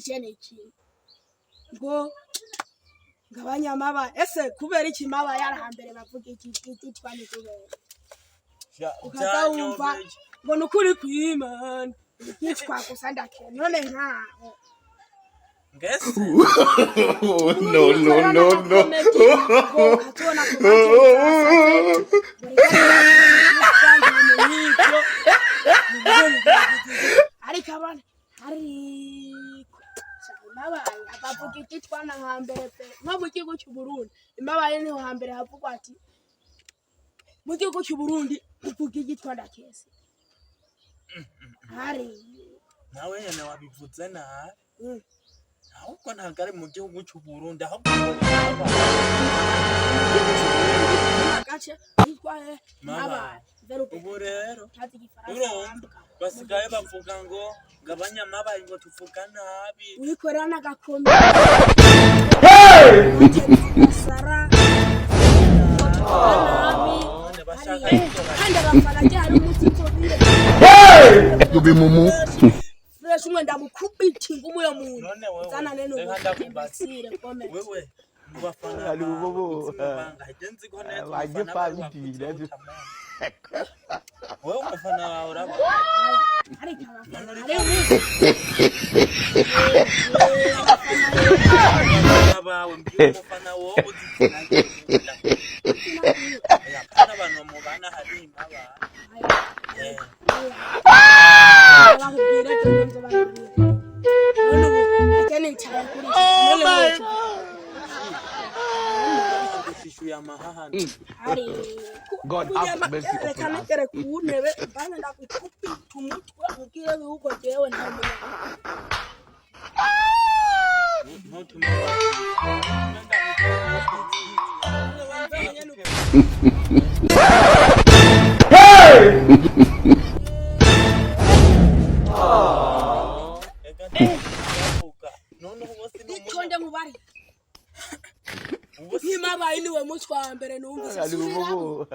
jene iki ngo ngabanyamaba ese kubera iki maba yarahambere bavuga iki twani kubera ukazawumva ngo nukuri kw'Imana yitwa gusa ndakene none nkaho ngese no ariko abana nabaye abavuga iki twana hambere pe nko mu gihugu cy'u Burundi imabaye niho hambere havugwa ati mu gihugu cy'u Burundi uvuga iki twanda kese hari nawe nyene wabivuze nabi ahubwo ntabwo ari mu gihugu cy'u Burundi ahubwo agace yitwaye nabaye ubu rero basigaye bavuga ngo ngabanyamabaye ngo tuvuga nabi wikorera n'agakombe sara bashaka kandi abafaraje hari umutsiko mumu fresh umwe ndamukubita ingumu yo muntu none zana nene ndakubasire comment wewe mubafana ari bobo hagenzi ko neza waje pabitira wewe umufana wawe uraba ariko abawe mbiye umufana wowe yapana abantu mubana hari imaba abahubire kenzo bahubire none ubu akene cyane kuri ya mahahana hari God have mercy upon us. Kare kunebe bana ndakupita umutwe ubwire bihugo jewe ntamenya Itonde mubari Nimabaye niwe mutwe wa mbere numvise bobo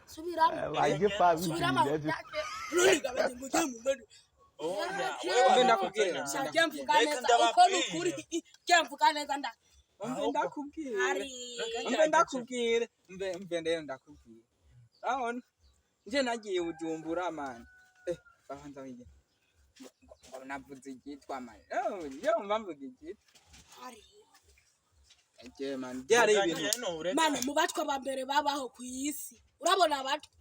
subiramo waje pabitira none gabaje mujye mu mbere wewe ndakubwira cyamvuga neza uko nukuri cyamvuga neza ndakubwira mbe ndakubwira aho nje nagiye Bujumbura man bahanza wiye navuze igitwa man yo mvuga igitwa Ege man byari ibintu man mu batwa bambere babaho ku isi urabona abatwa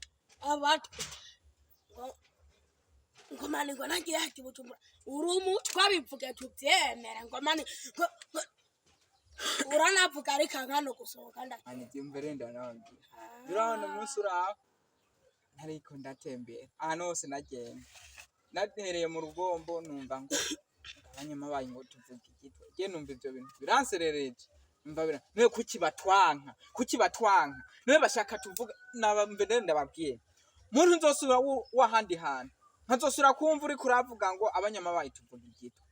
ngo mani ngo nagiye hati Bujumbura urumu twabivuge tubyemera ngo mani uranavuga ariko nkano gusohoka ndakanje mbere ndanangi birabona umunsi uraho ariko ndatembera ahantu hose nagenda natereye mu rugombo numva ngo abanyamabaye ngo tuvuge igitwa je numva ibyo bintu biranserereje mbabira niwe kuki batwanka niwe bashaka tuvuga nabambere ndababwiye muntu nzosubira wahandi hantu nkazosubira kumva uri kuravuga ngo abanyamabaye tuvuga igitwa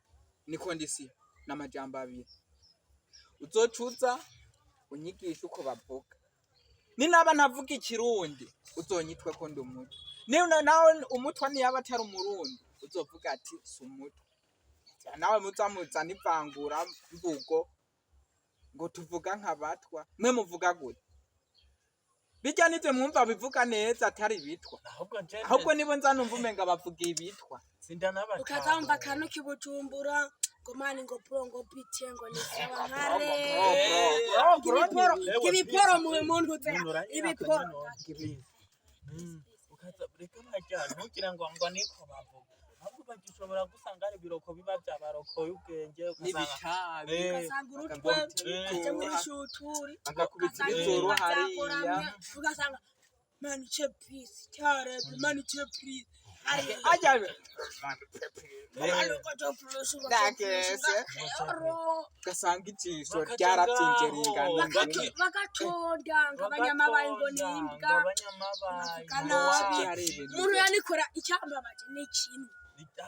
ni kondisiyo n'amajambo abiri uzocuza unyigisha uko bavuga ni naba ntavuga ikirundi uzonyitwe ko ndi umutwe nawe umutwa niyaba atari umurundi uzovuga ati si umutwe nawe muzamuza n'ivangura mvugo ngo tuvuga nk'abatwa mwe muvuga gute bijya nivyo mwumva bivuga neza atari bitwa ahubwo nibo nzanumva umenga bavuga ibitwa sindanabaka ukazamba kanu kibujumbura ngo mani ngo prongo pite ngo ni sawa hare ibiporo mu muntu utera ibiporo ukaza reka majyana ntugira ngo niko bavuga ahubwo bagishobora gusanga ari biroko biba byabarokoye ubwenge n'ibitabi ugasanga urutwe cyo muri shuturi akakubita ibitoro hariya ugasanga mani cheese cyare mani cheese ajabe nakese gasanga ijisho ryaratingeringana bagatonda ngabanyamabaye ngo nimbwa umuntu yanikora icyambabaje n'ikintu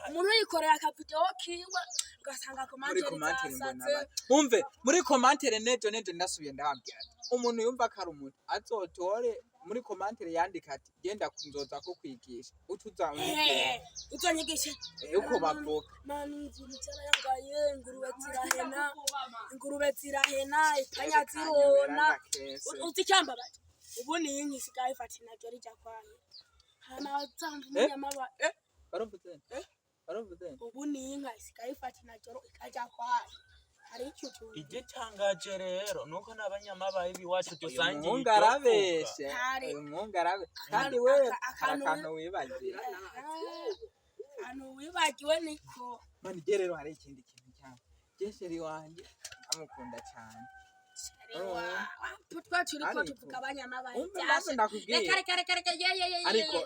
umuntu yikorera akavideo kiwe ugasanga komantere zasatse umve muri komantere nejo ndasubiye ndababwira umuntu yumva ko ari umuntu azotore muri commentaire yandika ati genda kunzoza ko kwigisha utuza unyigisha utonyigisha uko bavuga mani inzuru cyarayangaye ingurube zirahena ikanya zirona uzicyamba bati ubu ni inki sigaye fatina jori jakwaye hana tsandu nyamaba baruvuze ubu ni inka sigaye fatina joro ikajya kwaye hari icyucu igitangaje rero nuko n'abanyamabaye biwacu dusangiye mungarabeshe mungarabe kandi we akantu wibagiwe niko mani gerero hari ikindi kintu cyane Jesheri wanje amukunda cyane twacuriko tuvuga abanyamabaye ariko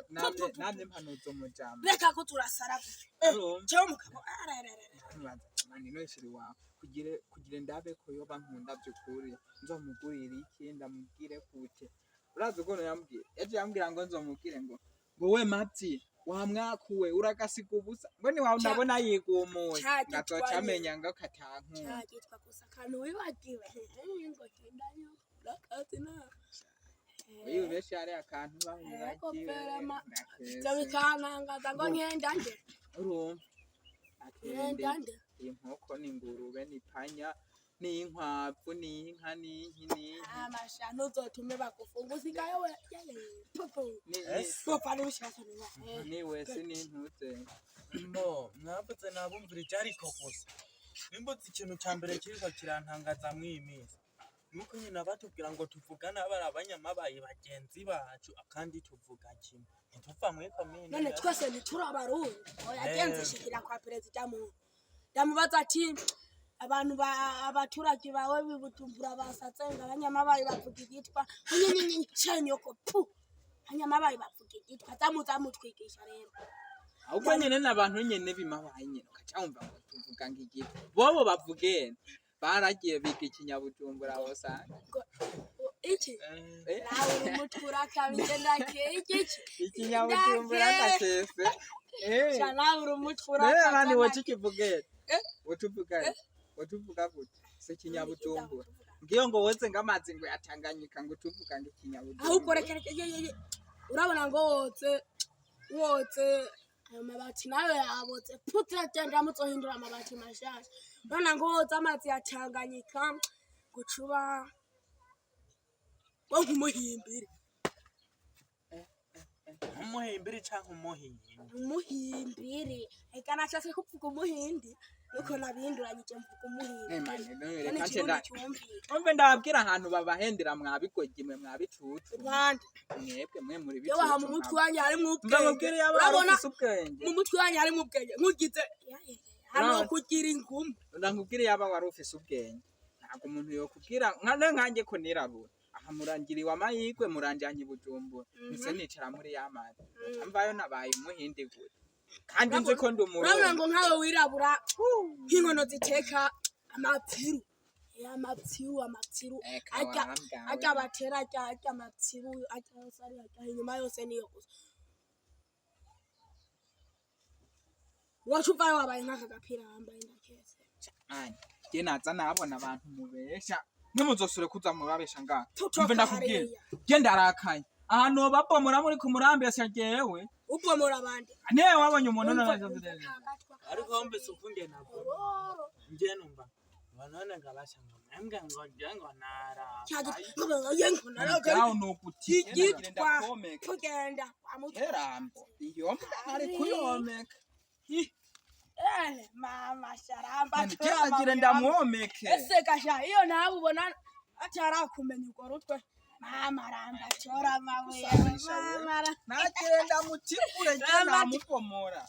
namwe mpanuzo mujambo reka ko turasara cyo mukabo mani no Jesheri wawe kugire ndabe ko yoba nkunda byukuri nzomugurira iki ndamubwire kute urazi ko yambwiye yambwira ngo nzomubwire ngo we mati wamwakuwe uragasiga ubusa ngo ni wawe nabona yigumuye gatocamenya ngo katanku cyagitwa gusa kantu wibagiwe ngo kindanyo rakazi na uyu beshe ari akantu bahibagiwe cyo bikanangaza ngo nkendande urumva akendande inkoko n'ingurube n'ipanya n'inkwavu n'inka n'inki amashano uzotume bakufunga usigaye we popo ni wese n'intuze mwavuze nabumvira icyariko gusa nimbuze ikintu cya mbere kiriko kirantangaza mw'iyi minsi nuko nyine batubwira ngo tuvugane abanyamabaye bagenzi bacu kandi tuvuga kimwe ntituva muri komine none twese ntiturabarundi yagenze shikira kwa perezida mu ndamubaza ati abantu abaturage bawe bibutumbura basatse ngabanyamabaye bavuga igitwa nyinyi cyanyoko pu abanyamabaye bavuga igitwa zamutwigisha rero ahubwo nyene n'abantu nyene bimabaye nyene ukacyumva ngo tuvuga ngigitwa bobo bavugene baragiye biga ikinyabujumbura bosanga iki nawe umutura kabigenda iki ikinyabujumbura ndakese cyana urumutura nani wacikivugene utuvuga gute se kinyabujumbura ngiyo ngo wose ngamazi ngo yatanganyika ngo tuvuga ngo kinyabujumbura ahubwo rekere urabona ngo wotse ayo mabati nayo yabotse putra tenda muzohindura amabati mashasha nona ngo wotse amazi yatanganyika gucuba ngo umuhimbire umuhimbire canke umuhimbire eka nashaka kuvuga umuhindi nuko nabinduranyije mvuga umuhimbire umve ndababwira ahantu babahendera mwabigogimwe mwabicutse rwanda mwebwe mwe muri yo aha mu mutwe wanjye hari mu ubwenge urabona mu mutwe wanjye hari mu bwenge nkugize hano kugira ingumu ndangubwire yaba wari ufise ubwenge ntabwo umuntu yo kubwira nkanjye ko nirabura aha murangiriwe amahirwe muranjanye Bujumbura nise nicara muri yamazi amvayo nabaye umuhindi gute kandi nzi ko ndi umuntu urabona ngo nkawe wirabura nk'inkono ziteka amapfiru ajya batera ajya amapfiru ajya yose ari ajya inyuma yose niyo gusa wacupa wabaye nk'aka gapira wambaye ndakese je naza nabona abantu mubesha nimuzosure kuza murabesha ngaha mve ndakubwira je ndarakaye ahantu babomora muri ku murambesha jewe ubomora abandi newe wabonye umuntu ariko wumvise ukunge nako nje numva banone ngabasha ngambwe ngo njengo nara yengo nara ngaho nukuti igitwa kugenda amuterambo iyo ari kuyomeka mama sharamba ntiyagira ndamwomeke ese gasha iyo nawe ubona atarakumenya uko rutwe mama ramba chora mawe mama nakenda mutikure je namupomora